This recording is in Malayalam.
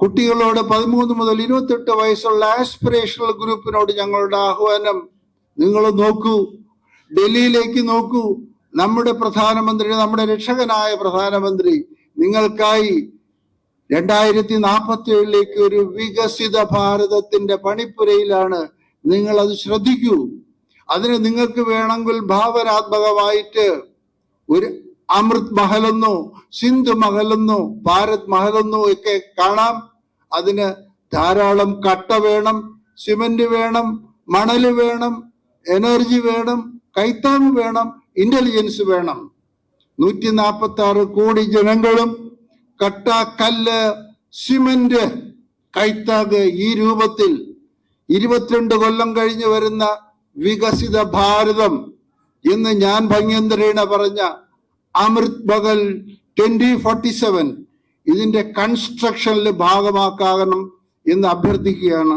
കുട്ടികളോട് 13 മുതൽ 28 വയസ്സുള്ള ആസ്പിറേഷണൽ ഗ്രൂപ്പിനോട് ഞങ്ങളുടെ ആഹ്വാനം, നിങ്ങൾ നോക്കൂ, ഡൽഹിയിലേക്ക് നോക്കൂ. നമ്മുടെ പ്രധാനമന്ത്രി, നമ്മുടെ രക്ഷകനായ പ്രധാനമന്ത്രി നിങ്ങൾക്കായി 2047 ഒരു വികസിത ഭാരതത്തിന്റെ പണിപ്പുരയിലാണ്. നിങ്ങൾ അത് ശ്രദ്ധിക്കൂ. അതിന് നിങ്ങൾക്ക് വേണമെങ്കിൽ ഭാവനാത്മകമായിട്ട് ഒരു അമൃത് മഹലെന്നോ സിന്ധു മഹലെന്നോ ഭാരത് മഹലെന്നോ ഒക്കെ കാണാം. അതിന് ധാരാളം കട്ട വേണം, സിമന്റ് വേണം, മണല് വേണം, എനർജി വേണം, കൈത്താങ് വേണം, ഇന്റലിജൻസ് വേണം. 146 കോടി ജനങ്ങളും കട്ട, കല്ല്, സിമന്റ്, കൈത്താങ് ഈ രൂപത്തിൽ 22 കൊല്ലം കഴിഞ്ഞ് വരുന്ന വികസിത ഭാരതം എന്ന് ഞാൻ ഭംഗ്യന്തരേണ പറഞ്ഞ അമൃത് മഹൽ 2047 ഇതിന്റെ കൺസ്ട്രക്ഷനിൽ ഭാഗമാക്കണം എന്ന് അഭ്യർത്ഥിക്കുകയാണ്.